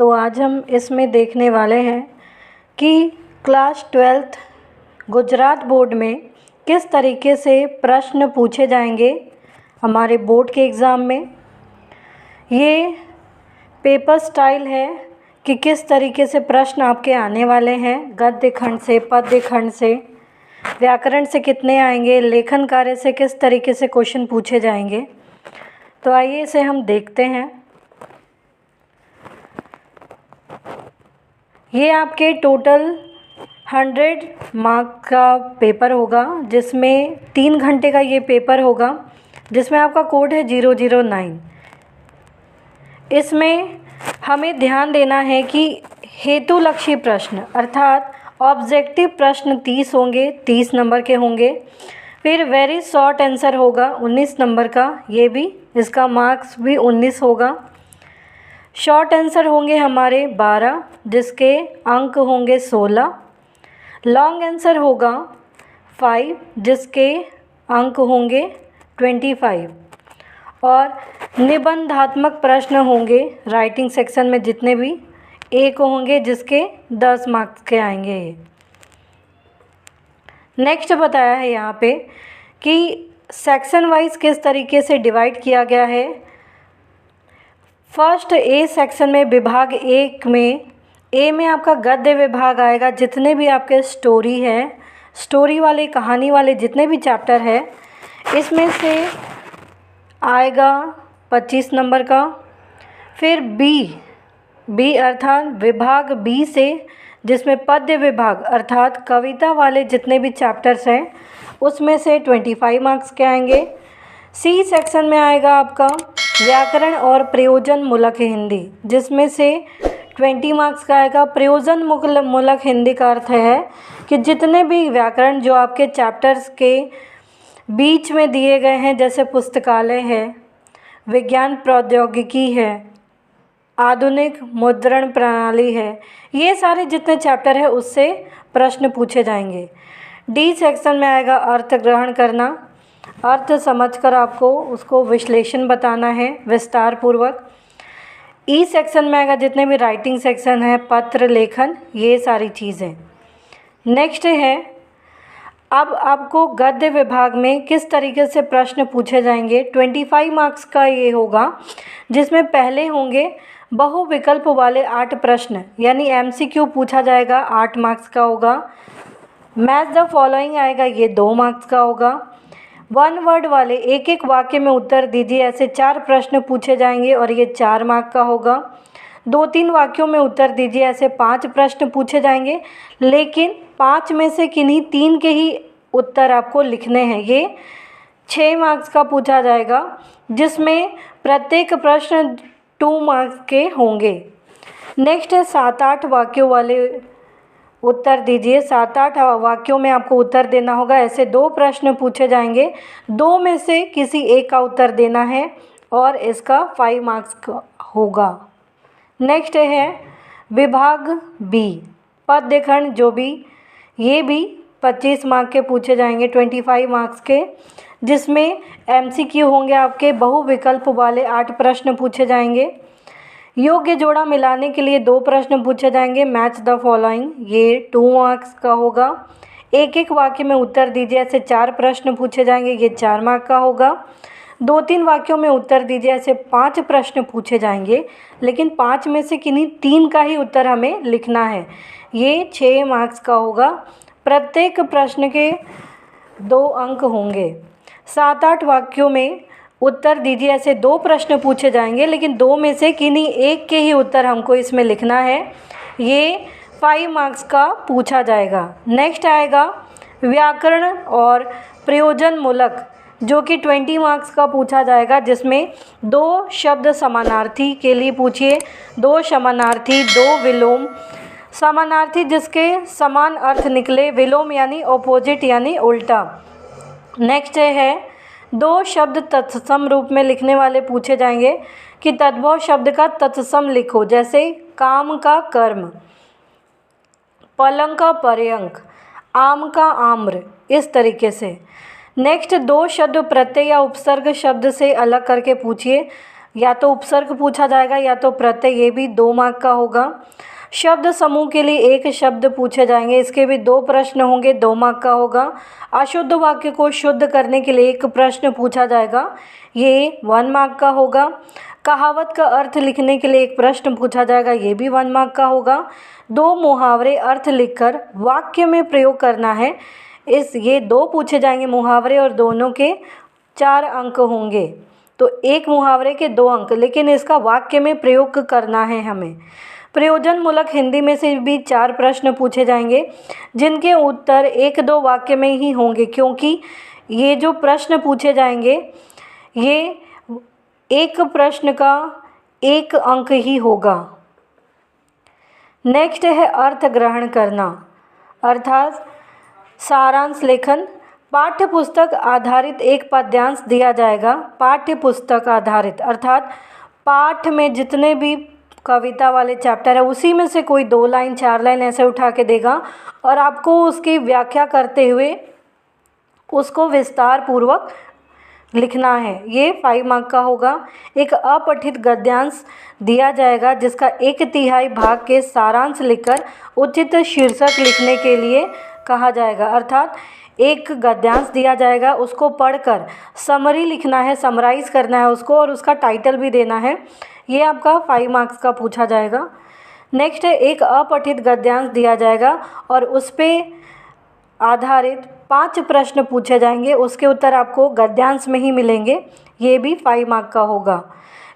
तो आज हम इसमें देखने वाले हैं कि क्लास 12th गुजरात बोर्ड में किस तरीके से प्रश्न पूछे जाएंगे हमारे बोर्ड के एग्ज़ाम में। ये पेपर स्टाइल है कि किस तरीके से प्रश्न आपके आने वाले हैं, गद्य खंड से, पद्य खंड से, व्याकरण से कितने आएंगे, लेखन कार्य से किस तरीके से क्वेश्चन पूछे जाएंगे। तो आइए इसे हम देखते हैं। ये आपके टोटल 100 मार्क का पेपर होगा, जिसमें 3 घंटे का ये पेपर होगा, जिसमें आपका कोड है 009। इसमें हमें ध्यान देना है कि हेतुलक्षी प्रश्न अर्थात ऑब्जेक्टिव प्रश्न 30 होंगे, 30 नंबर के होंगे। फिर वेरी शॉर्ट आंसर होगा 19 नंबर का, ये भी इसका मार्क्स भी 19 होगा। शॉर्ट आंसर होंगे हमारे 12, जिसके अंक होंगे 16। लॉन्ग आंसर होगा 5, जिसके अंक होंगे 25। और निबंधात्मक प्रश्न होंगे राइटिंग सेक्शन में जितने भी 1 होंगे, जिसके 10 मार्क्स के आएंगे। नेक्स्ट बताया है यहाँ पे कि सेक्शन वाइज किस तरीके से डिवाइड किया गया है। फर्स्ट ए सेक्शन में विभाग 1 में ए में आपका गद्य विभाग आएगा। जितने भी आपके स्टोरी है, स्टोरी वाले, कहानी वाले जितने भी चैप्टर है, इसमें से आएगा 25 नंबर का। फिर बी अर्थात विभाग बी से, जिसमें पद्य विभाग अर्थात कविता वाले जितने भी चैप्टर्स हैं, उसमें से 25 मार्क्स के आएंगे। सी सेक्शन में आएगा आपका व्याकरण और प्रयोजन मूलक हिंदी, जिसमें से 20 मार्क्स का आएगा। प्रयोजन मूलक हिंदी का अर्थ है कि जितने भी व्याकरण जो आपके चैप्टर्स के बीच में दिए गए हैं, जैसे पुस्तकालय है, विज्ञान प्रौद्योगिकी है, आधुनिक मुद्रण प्रणाली है, ये सारे जितने चैप्टर है उससे प्रश्न पूछे जाएंगे। डी सेक्शन में आएगा अर्थ ग्रहण करना, अर्थ समझकर आपको उसको विश्लेषण बताना है विस्तार पूर्वक। ई सेक्शन में आएगा जितने भी राइटिंग सेक्शन है, पत्र लेखन, ये सारी चीज़ें। नेक्स्ट है अब आपको गद्य विभाग में किस तरीके से प्रश्न पूछे जाएंगे। 25 मार्क्स का ये होगा, जिसमें पहले होंगे बहुविकल्प वाले 8 प्रश्न, यानी MCQ पूछा जाएगा, 8 मार्क्स का होगा। मैच द फॉलोइंग आएगा, ये 2 मार्क्स का होगा। 1 वर्ड वाले एक एक वाक्य में उत्तर दीजिए, ऐसे 4 प्रश्न पूछे जाएंगे और ये 4 मार्क का होगा। 2-3 वाक्यों में उत्तर दीजिए, ऐसे 5 प्रश्न पूछे जाएंगे, लेकिन 5 में से किन्हीं 3 के ही उत्तर आपको लिखने हैं, ये 6 मार्क्स का पूछा जाएगा, जिसमें प्रत्येक प्रश्न 2 मार्क्स के होंगे। नेक्स्ट है 7-8 वाक्यों वाले उत्तर दीजिए। 7-8 वाक्यों में आपको उत्तर देना होगा, ऐसे 2 प्रश्न पूछे जाएंगे, 2 में से किसी एक का उत्तर देना है और इसका 5 मार्क्स का होगा। नेक्स्ट है विभाग बी पद्य खंड, जो भी ये भी 25 मार्क के पूछे जाएंगे, 25 मार्क्स के, जिसमें MCQ होंगे आपके बहुविकल्प वाले 8 प्रश्न पूछे जाएंगे। योग्य जोड़ा मिलाने के लिए 2 प्रश्न पूछे जाएंगे। मैच द फॉलोइंग, ये 2 मार्क्स का होगा। एक एक वाक्य में उत्तर दीजिए, ऐसे 4 प्रश्न पूछे जाएंगे, ये 4 मार्क का होगा। 2-3 वाक्यों में उत्तर दीजिए, ऐसे 5 प्रश्न पूछे जाएंगे, लेकिन 5 में से किन्हीं 3 का ही उत्तर हमें लिखना है, ये 6 मार्क्स का होगा। प्रत्येक प्रश्न के 2 अंक होंगे। 7-8 वाक्यों में उत्तर दीजिए, ऐसे 2 प्रश्न पूछे जाएंगे, लेकिन 2 में से किन्हीं एक के ही उत्तर हमको इसमें लिखना है, ये 5 मार्क्स का पूछा जाएगा। नेक्स्ट आएगा व्याकरण और प्रयोजन मूलक, जो कि 20 मार्क्स का पूछा जाएगा, जिसमें 2 शब्द समानार्थी के लिए पूछिए, 2 समानार्थी, 2 विलोम। समानार्थी जिसके समान अर्थ निकले, विलोम यानी ऑपोजिट यानी उल्टा। नेक्स्ट है 2 शब्द तत्सम रूप में लिखने वाले पूछे जाएंगे कि तद्भव शब्द का तत्सम लिखो, जैसे काम का कर्म, पलंग का पर्यंक, आम का आम्र, इस तरीके से। नेक्स्ट 2 शब्द प्रत्यय या उपसर्ग शब्द से अलग करके पूछिए, या तो उपसर्ग पूछा जाएगा या तो प्रत्यय, ये भी 2 मार्क का होगा। शब्द समूह के लिए एक शब्द पूछे जाएंगे, इसके भी 2 प्रश्न होंगे, 2 मार्क का होगा। अशुद्ध वाक्य को शुद्ध करने के लिए एक प्रश्न पूछा जाएगा, ये 1 मार्क का होगा। कहावत का अर्थ लिखने के लिए एक प्रश्न पूछा जाएगा, ये भी 1 मार्क का होगा। 2 मुहावरे अर्थ लिखकर वाक्य में प्रयोग करना है, ये 2 पूछे जाएंगे मुहावरे और दोनों के 4 अंक होंगे। तो एक मुहावरे के 2 अंक, लेकिन इसका वाक्य में प्रयोग करना है हमें। प्रयोजनमूलक हिंदी में से भी 4 प्रश्न पूछे जाएंगे, जिनके उत्तर 1-2 वाक्य में ही होंगे, क्योंकि ये जो प्रश्न पूछे जाएंगे ये एक प्रश्न का 1 अंक ही होगा। नेक्स्ट है अर्थ ग्रहण करना, अर्थात सारांश लेखन। पाठ्य पुस्तक आधारित एक पद्यांश दिया जाएगा। पाठ्य पुस्तक आधारित अर्थात पाठ में जितने भी कविता वाले चैप्टर है उसी में से कोई 2 लाइन 4 लाइन ऐसे उठा के देगा और आपको उसकी व्याख्या करते हुए उसको विस्तार पूर्वक लिखना है, ये 5 मार्क का होगा। एक अपठित गद्यांश दिया जाएगा जिसका 1/3 भाग के सारांश लिखकर उचित शीर्षक लिखने के लिए कहा जाएगा, अर्थात एक गद्यांश दिया जाएगा, उसको पढ़कर समरी लिखना है, समराइज़ करना है उसको और उसका टाइटल भी देना है, ये आपका 5 मार्क्स का पूछा जाएगा। नेक्स्ट है एक अपठित गद्यांश दिया जाएगा और उस पर आधारित 5 प्रश्न पूछे जाएंगे, उसके उत्तर आपको गद्यांश में ही मिलेंगे, ये भी 5 मार्क का होगा।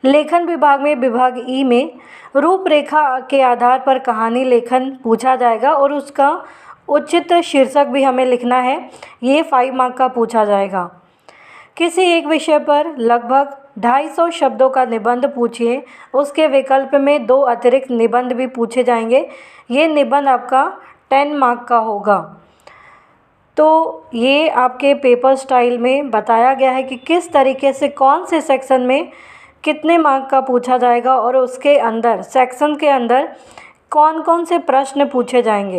लेखन विभाग में विभाग ई में रूपरेखा के आधार पर कहानी लेखन पूछा जाएगा और उसका उचित शीर्षक भी हमें लिखना है, ये 5 मार्क का पूछा जाएगा। किसी एक विषय पर लगभग 250 शब्दों का निबंध पूछिए, उसके विकल्प में 2 अतिरिक्त निबंध भी पूछे जाएंगे, ये निबंध आपका 10 मार्क का होगा। तो ये आपके पेपर स्टाइल में बताया गया है कि किस तरीके से कौन से सेक्शन में कितने मार्क का पूछा जाएगा और उसके अंदर सेक्शन के अंदर कौन कौन से प्रश्न पूछे जाएंगे।